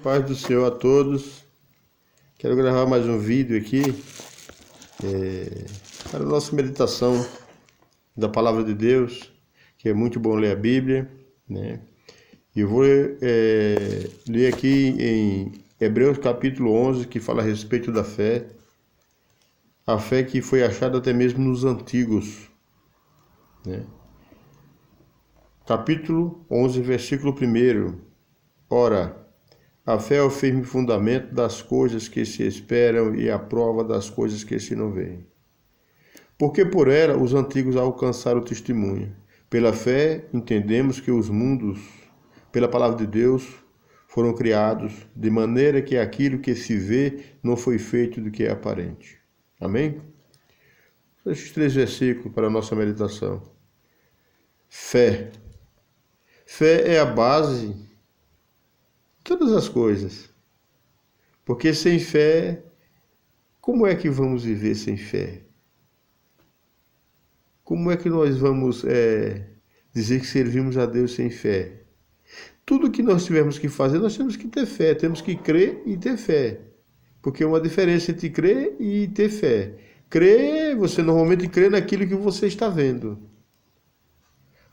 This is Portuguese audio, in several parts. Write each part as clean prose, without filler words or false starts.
paz do Senhor a todos. Quero gravar mais um vídeo aqui para a nossa meditação da Palavra de Deus, que é muito bom ler a Bíblia, né? E eu vou ler aqui em Hebreus capítulo 11, que fala a respeito da fé, a fé que foi achada até mesmo nos antigos, né? Capítulo 11, versículo 1. Ora, a fé é o firme fundamento das coisas que se esperam e a prova das coisas que se não veem. Porque por ela os antigos alcançaram o testemunho. Pela fé entendemos que os mundos, pela palavra de Deus, foram criados, de maneira que aquilo que se vê não foi feito do que é aparente. Amém? Esses 3 versículos para a nossa meditação. Fé. Fé é a base de todas as coisas. Porque sem fé, como é que vamos viver sem fé? Como é que nós vamos dizer que servimos a Deus sem fé? Tudo que nós tivermos que fazer, nós temos que ter fé, temos que crer e ter fé. Porque é uma diferença entre crer e ter fé. Crer, você normalmente crê naquilo que você está vendo.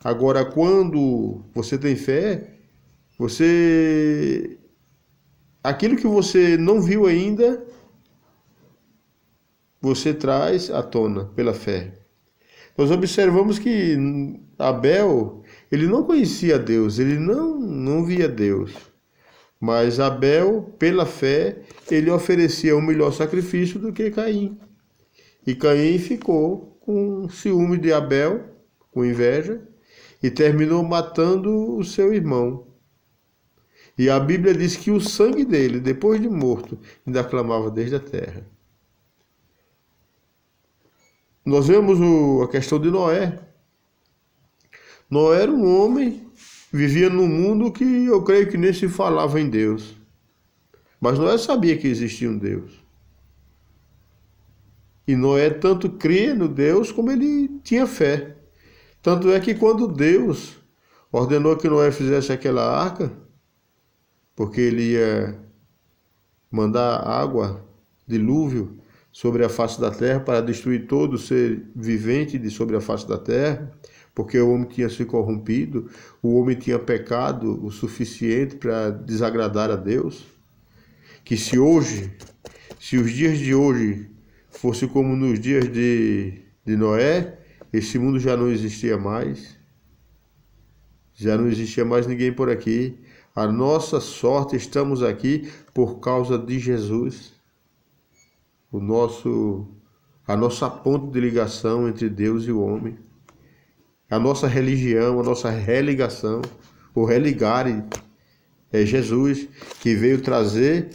Agora, quando você tem fé, aquilo que você não viu ainda, você traz à tona pela fé. Nós observamos que Abel, ele não conhecia Deus, ele não via Deus. Mas Abel, pela fé, ele oferecia um melhor sacrifício do que Caim. E Caim ficou com ciúme de Abel, com inveja, e terminou matando o seu irmão. E a Bíblia diz que o sangue dele, depois de morto, ainda clamava desde a terra. Nós vemos a questão de Noé. Noé era um homem, vivia num mundo que eu creio que nem se falava em Deus. Mas Noé sabia que existia um Deus. E Noé tanto cria no Deus como ele tinha fé. Tanto é que quando Deus ordenou que Noé fizesse aquela arca, porque ele ia mandar água, dilúvio, sobre a face da terra para destruir todo ser vivente sobre a face da terra, porque o homem tinha se corrompido, o homem tinha pecado o suficiente para desagradar a Deus, que se os dias de hoje fossem como nos dias de Noé, esse mundo já não existia mais, já não existia mais ninguém por aqui. A nossa sorte, estamos aqui por causa de Jesus. A nossa ponte de ligação entre Deus e o homem. A nossa religião, a nossa religação, o religare, é Jesus que veio trazer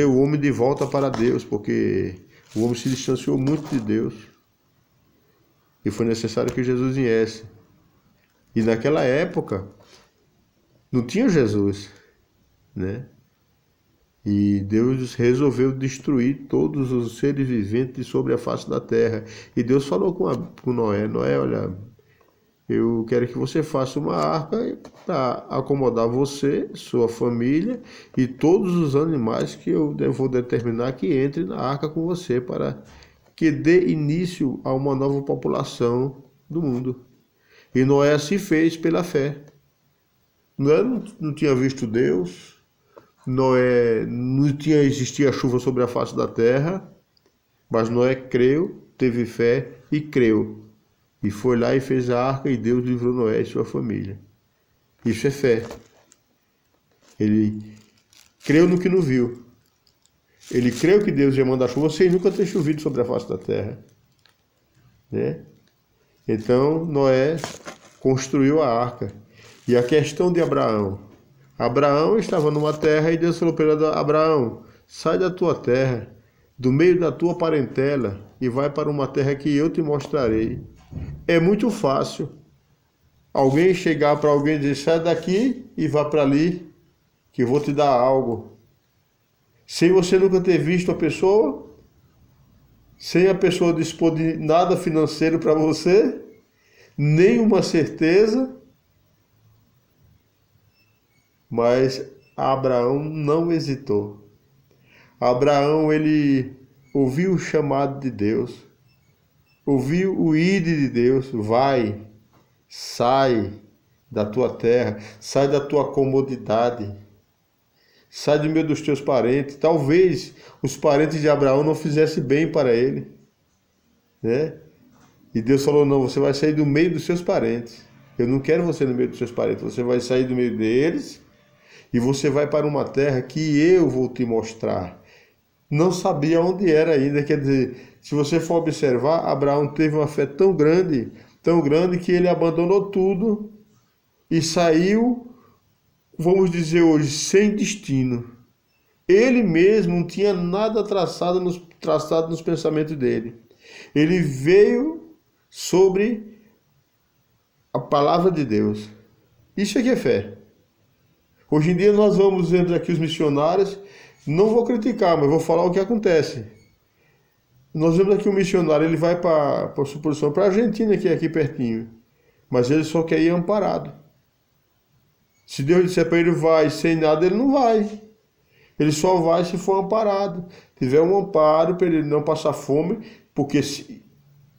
o homem de volta para Deus, porque o homem se distanciou muito de Deus. E foi necessário que Jesus viesse. E naquela época não tinha Jesus, né? E Deus resolveu destruir todos os seres viventes sobre a face da terra. E Deus falou com Noé: Noé, olha, eu quero que você faça uma arca para acomodar você, sua família e todos os animais que eu vou determinar que entrem na arca com você, para que dê início a uma nova população do mundo. E Noé assim fez pela fé. Noé não tinha visto Deus, Noé não existia chuva sobre a face da terra, mas Noé creu, teve fé e creu. E foi lá e fez a arca e Deus livrou Noé e sua família. Isso é fé. Ele creu no que não viu. Ele creu que Deus ia mandar chuva sem nunca ter chovido sobre a face da terra, né? Então Noé construiu a arca. E a questão de Abraão. Abraão estava numa terra e Deus falou para ele: Abraão, sai da tua terra, do meio da tua parentela, e vai para uma terra que eu te mostrarei. É muito fácil alguém chegar para alguém e dizer: sai daqui e vá para ali, que eu vou te dar algo. Sem você nunca ter visto a pessoa, sem a pessoa dispor de nada financeiro para você, nenhuma certeza. Mas Abraão não hesitou. Abraão, ele ouviu o chamado de Deus, ouviu o ide de Deus, vai, sai da tua terra, sai da tua comodidade, sai do meio dos teus parentes. Talvez os parentes de Abraão não fizessem bem para ele, né? E Deus falou, não, você vai sair do meio dos seus parentes. Eu não quero você no meio dos seus parentes, você vai sair do meio deles e você vai para uma terra que eu vou te mostrar. Não sabia onde era ainda, quer dizer, se você for observar, Abraão teve uma fé tão grande que ele abandonou tudo e saiu, vamos dizer hoje, sem destino. Ele mesmo não tinha nada traçado nos pensamentos dele. Ele veio sobre a palavra de Deus. Isso é fé. Hoje em dia nós vemos aqui os missionários, não vou criticar, mas vou falar o que acontece. Nós vemos aqui um missionário, ele vai por suposição, para a Argentina, que é aqui pertinho, mas ele só quer ir amparado. Se Deus disser para ele vai sem nada, ele não vai. Ele só vai se for amparado. Tiver um amparo para ele não passar fome, porque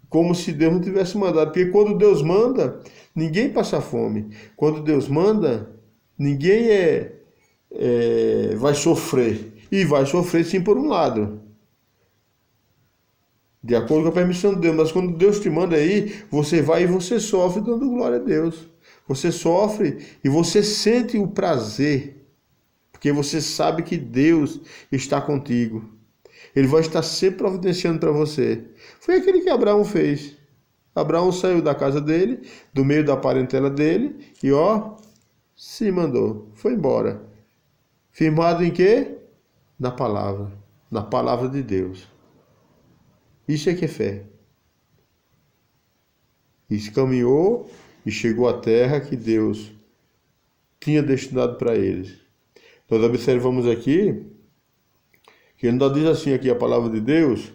como se Deus não tivesse mandado. Porque quando Deus manda, ninguém passa fome. Quando Deus manda, ninguém vai sofrer. E vai sofrer sim por um lado, de acordo com a permissão de Deus. Mas quando Deus te manda aí, você vai e você sofre dando glória a Deus. Você sofre e você sente o prazer, porque você sabe que Deus está contigo. Ele vai estar sempre providenciando para você. Foi aquilo que Abraão fez. Abraão saiu da casa dele, do meio da parentela dele, e se mandou, foi embora. Firmado em quê? Na palavra de Deus. Isso é que é fé. E caminhou e chegou à terra que Deus tinha destinado para eles. Nós observamos aqui que ainda diz assim aqui a palavra de Deus,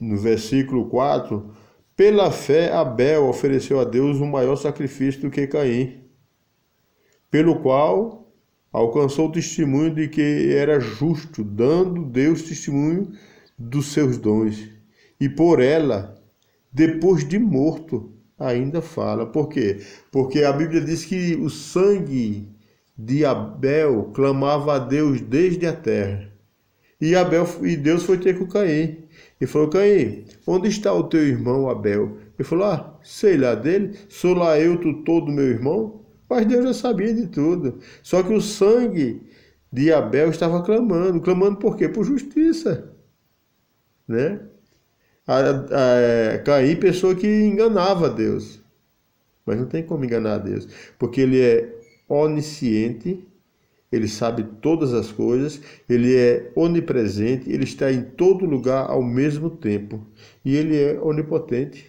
no versículo 4, pela fé Abel ofereceu a Deus um maior sacrifício do que Caim, pelo qual alcançou o testemunho de que era justo, dando Deus testemunho dos seus dons. E por ela, depois de morto, ainda fala. Por quê? Porque a Bíblia diz que o sangue de Abel clamava a Deus desde a terra. E Deus foi ter com Caim. E falou, Caim, onde está o teu irmão Abel? Ele falou, sei lá dele, sou lá eu, tu todo meu irmão? Mas Deus já sabia de tudo. Só que o sangue de Abel estava clamando. Clamando por quê? Por justiça. Né? Caim pensou que enganava Deus. Mas não tem como enganar a Deus. Porque ele é onisciente, ele sabe todas as coisas, ele é onipresente, ele está em todo lugar ao mesmo tempo. E ele é onipotente.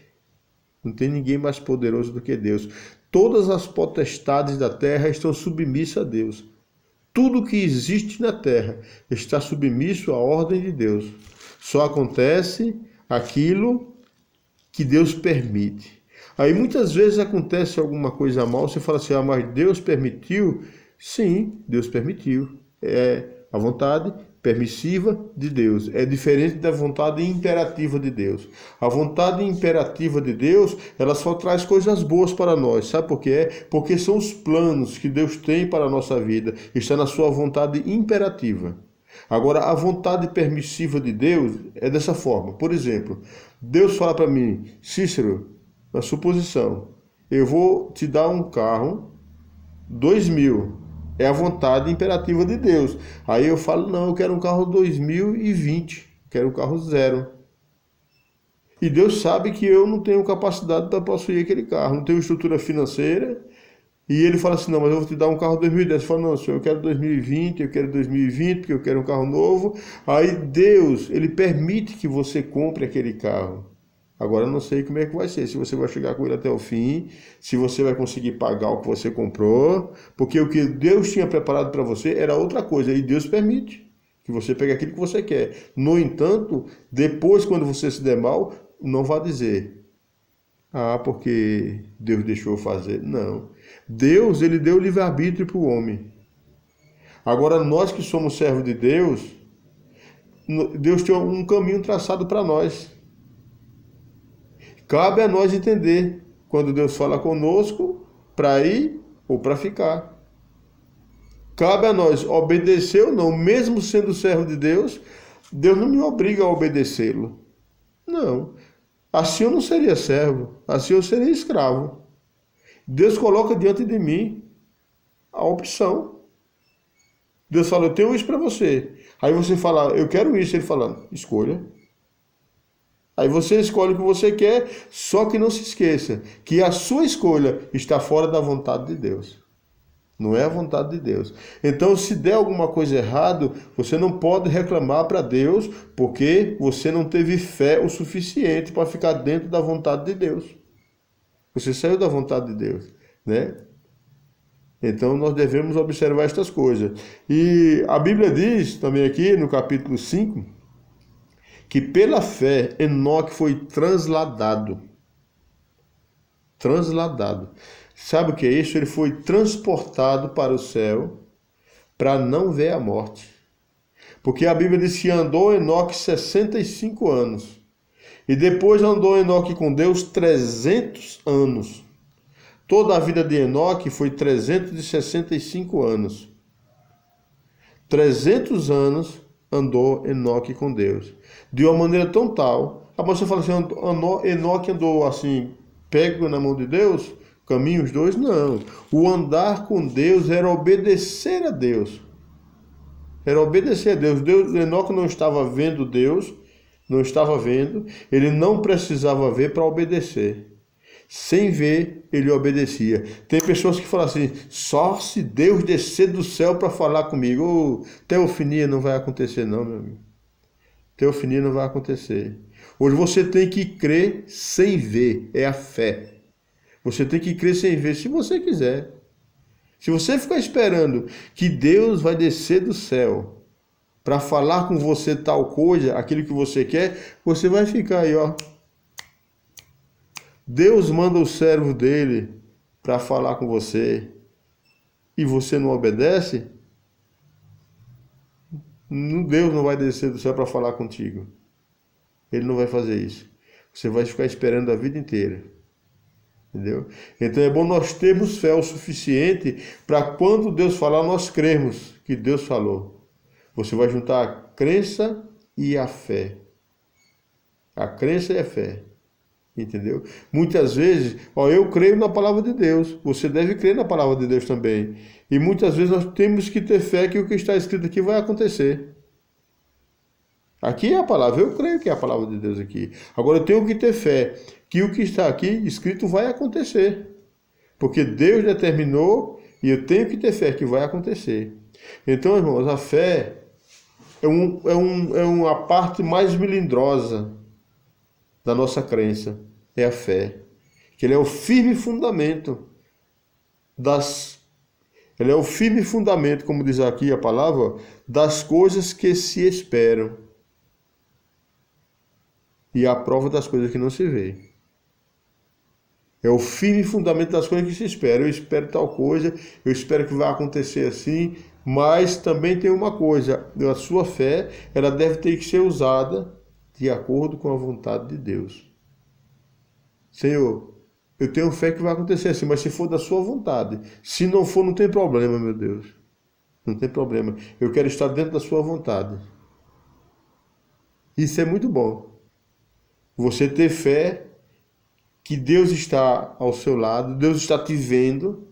Não tem ninguém mais poderoso do que Deus. Todas as potestades da terra estão submissas a Deus. Tudo que existe na terra está submisso à ordem de Deus. Só acontece aquilo que Deus permite. Aí muitas vezes acontece alguma coisa mal, você fala assim, mas Deus permitiu? Sim, Deus permitiu. É a vontade permissiva de Deus. É diferente da vontade imperativa de Deus. A vontade imperativa de Deus, ela só traz coisas boas para nós. Sabe por quê? Porque são os planos que Deus tem para a nossa vida. Está na sua vontade imperativa. Agora, a vontade permissiva de Deus é dessa forma. Por exemplo, Deus fala para mim, Cícero, na suposição, eu vou te dar um carro 2000. É a vontade imperativa de Deus. Aí eu falo, não, eu quero um carro 2020, quero um carro zero. E Deus sabe que eu não tenho capacidade para possuir aquele carro, não tenho estrutura financeira. E ele fala assim, não, mas eu vou te dar um carro 2010. Eu falo, não, senhor, eu quero 2020, eu quero 2020, porque eu quero um carro novo. Aí Deus, ele permite que você compre aquele carro. Agora eu não sei como é que vai ser, se você vai chegar com ele até o fim, se você vai conseguir pagar o que você comprou, porque o que Deus tinha preparado para você era outra coisa, e Deus permite que você pegue aquilo que você quer. No entanto, depois quando você se der mal, não vá dizer, porque Deus deixou eu fazer. Não, Deus, ele deu livre-arbítrio para o homem. Agora, nós que somos servos de Deus, Deus tem um caminho traçado para nós. Cabe a nós entender quando Deus fala conosco para ir ou para ficar. Cabe a nós obedecer ou não, mesmo sendo servo de Deus, Deus não me obriga a obedecê-lo. Não. Assim eu não seria servo, assim eu seria escravo. Deus coloca diante de mim a opção. Deus fala, eu tenho isso para você. Aí você fala, eu quero isso. Ele fala, escolha. Aí você escolhe o que você quer, só que não se esqueça que a sua escolha está fora da vontade de Deus. Não é a vontade de Deus. Então, se der alguma coisa errada, você não pode reclamar para Deus, porque você não teve fé o suficiente para ficar dentro da vontade de Deus. Você saiu da vontade de Deus, né? Então, nós devemos observar estas coisas. E a Bíblia diz também aqui, no capítulo 5, que pela fé Enoque foi transladado. Transladado. Sabe o que é isso? Ele foi transportado para o céu para não ver a morte. Porque a Bíblia diz que andou Enoque 65 anos. E depois andou Enoque com Deus 300 anos. Toda a vida de Enoque foi 365 anos. 300 anos andou Enoque com Deus. De uma maneira tão tal, a pessoa fala assim, Enoque andou assim, pego na mão de Deus, caminho os dois? Não. O andar com Deus era obedecer a Deus. Era obedecer a Deus. Enoque não estava vendo Deus, não estava vendo, ele não precisava ver para obedecer. Sem ver, ele obedecia. Tem pessoas que falam assim, só se Deus descer do céu para falar comigo. Teofania não vai acontecer não, meu amigo. Teofania não vai acontecer. Hoje você tem que crer sem ver, é a fé. Você tem que crer sem ver, se você quiser. Se você ficar esperando que Deus vai descer do céu para falar com você tal coisa, aquilo que você quer, você vai ficar aí, ó. Deus manda o servo dele para falar com você e você não obedece, Deus não vai descer do céu para falar contigo. Ele não vai fazer isso. Você vai ficar esperando a vida inteira. Entendeu? Então é bom nós termos fé o suficiente para quando Deus falar, nós cremos que Deus falou. Você vai juntar a crença e a fé. A crença e a fé. Entendeu? Muitas vezes, eu creio na palavra de Deus, você deve crer na palavra de Deus também. E muitas vezes nós temos que ter fé que o que está escrito aqui vai acontecer. Aqui é a palavra, eu creio que é a palavra de Deus aqui. Agora eu tenho que ter fé que o que está aqui escrito vai acontecer. Porque Deus determinou e eu tenho que ter fé que vai acontecer. Então, irmãos, a fé é uma parte mais melindrosa da nossa crença. É a fé. Que ele é o firme fundamento ele é o firme fundamento, como diz aqui a palavra, das coisas que se esperam. E a prova das coisas que não se vê. É o firme fundamento das coisas que se esperam. Eu espero tal coisa, eu espero que vai acontecer assim, mas também tem uma coisa, a sua fé, ela deve ter que ser usada de acordo com a vontade de Deus. Senhor, eu tenho fé que vai acontecer assim, mas se for da sua vontade. Se não for, não tem problema, meu Deus. Não tem problema. Eu quero estar dentro da sua vontade. Isso é muito bom. Você ter fé que Deus está ao seu lado, Deus está te vendo.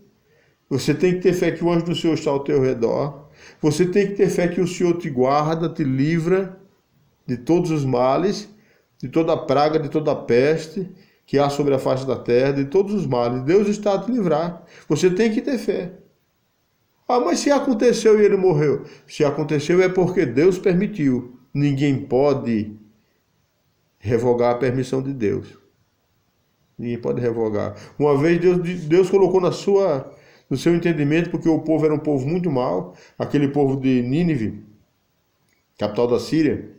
Você tem que ter fé que o anjo do Senhor está ao teu redor. Você tem que ter fé que o Senhor te guarda, te livra de todos os males, de toda a praga, de toda a peste que há sobre a face da terra, de todos os males. Deus está a te livrar. Você tem que ter fé. Mas se aconteceu e ele morreu? Se aconteceu é porque Deus permitiu. Ninguém pode revogar a permissão de Deus. Ninguém pode revogar. Uma vez Deus colocou no seu entendimento, porque o povo era um povo muito mau, aquele povo de Nínive, capital da Síria.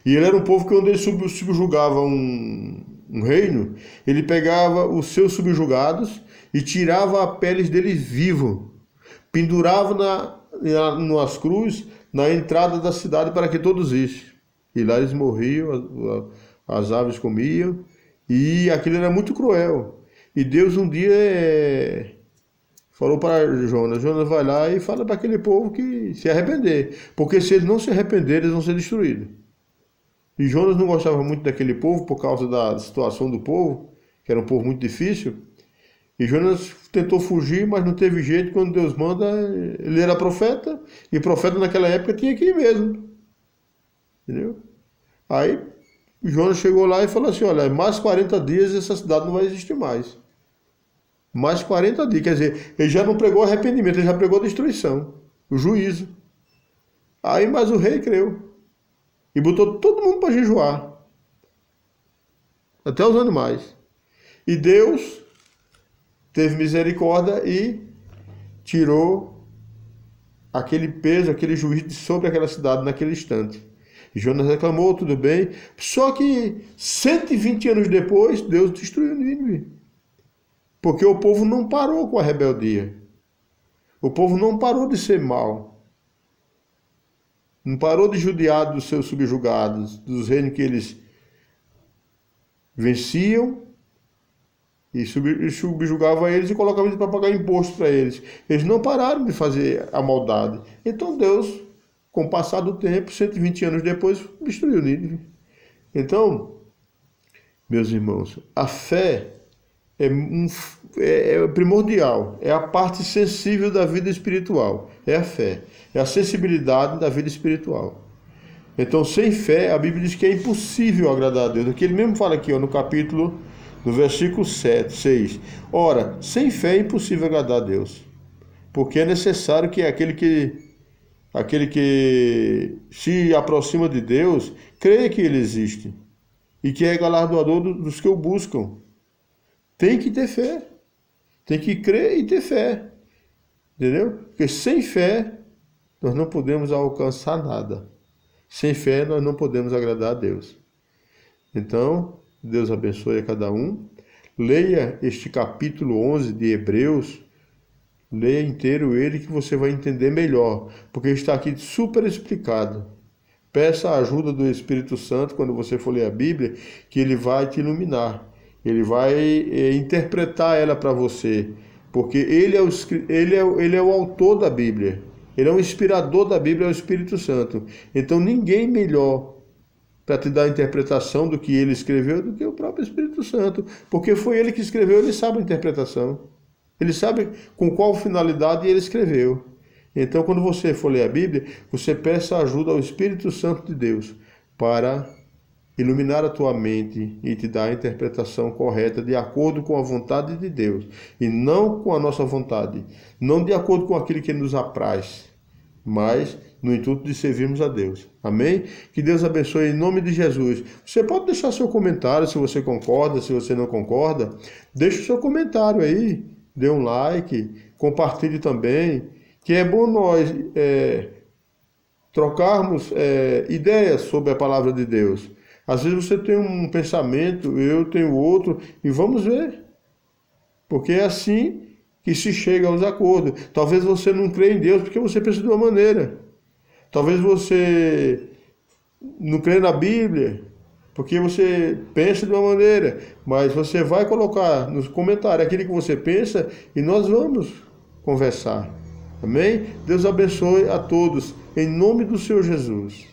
E ele era um povo que quando ele subjugava um reino, ele pegava os seus subjugados e tirava a peles deles vivo, pendurava nas cruzes na entrada da cidade para que todos vissem. E lá eles morriam, as aves comiam, e aquilo era muito cruel. E Deus um dia falou para Jonas, Jonas vai lá e fala para aquele povo que se arrepender, porque se eles não se arrependerem, eles vão ser destruídos. E Jonas não gostava muito daquele povo por causa da situação do povo, que era um povo muito difícil. E Jonas tentou fugir, mas não teve jeito. Quando Deus manda, ele era profeta, e profeta naquela época tinha que ir mesmo. Entendeu? Aí Jonas chegou lá e falou assim, olha, mais 40 dias essa cidade não vai existir mais. Mais 40 dias, quer dizer, ele já não pregou arrependimento, ele já pregou destruição, o juízo. Aí, mas o rei creu. E botou todo mundo para jejuar. Até os animais. E Deus teve misericórdia e tirou aquele peso, aquele juízo sobre aquela cidade naquele instante. Jonas reclamou, tudo bem. Só que 120 anos depois, Deus destruiu Nínive. Porque o povo não parou com a rebeldia. O povo não parou de ser mau. Não parou de judiar dos seus subjugados, dos reinos que eles venciam e subjugavam eles e colocavam eles para pagar imposto para eles. Eles não pararam de fazer a maldade. Então Deus, com o passar do tempo, 120 anos depois, destruiu Nínive. Então, meus irmãos, a fé é primordial, é a parte sensível da vida espiritual, é a fé, é a sensibilidade da vida espiritual. Então, sem fé, a Bíblia diz que é impossível agradar a Deus. Aqui ele mesmo fala aqui, no capítulo, no versículo 6. Ora, sem fé é impossível agradar a Deus, porque é necessário que aquele que se aproxima de Deus, creia que Ele existe e que é galardoador dos que o buscam. Tem que ter fé, tem que crer e ter fé, entendeu? Porque sem fé nós não podemos alcançar nada. Sem fé nós não podemos agradar a Deus. Então, Deus abençoe a cada um. Leia este capítulo 11 de Hebreus, leia inteiro ele que você vai entender melhor, porque está aqui super explicado. Peça a ajuda do Espírito Santo quando você for ler a Bíblia, que ele vai te iluminar. Ele vai interpretar ela para você, porque ele é o autor da Bíblia. Ele é o inspirador da Bíblia, é o Espírito Santo. Então ninguém melhor para te dar a interpretação do que ele escreveu do que o próprio Espírito Santo, porque foi ele que escreveu, ele sabe a interpretação. Ele sabe com qual finalidade ele escreveu. Então, quando você for ler a Bíblia, você peça ajuda ao Espírito Santo de Deus para iluminar a tua mente e te dar a interpretação correta de acordo com a vontade de Deus e não com a nossa vontade, não de acordo com aquilo que nos apraz, mas no intuito de servirmos a Deus. Amém? Que Deus abençoe em nome de Jesus. Você pode deixar seu comentário se você concorda, se você não concorda. Deixe o seu comentário aí, dê um like, compartilhe também, que é bom nós trocarmos ideias sobre a palavra de Deus. Às vezes você tem um pensamento, eu tenho outro, e vamos ver. Porque é assim que se chega aos acordos. Talvez você não crê em Deus porque você pensa de uma maneira. Talvez você não crê na Bíblia porque você pensa de uma maneira. Mas você vai colocar nos comentários aquilo que você pensa e nós vamos conversar. Amém? Deus abençoe a todos. Em nome do Senhor Jesus.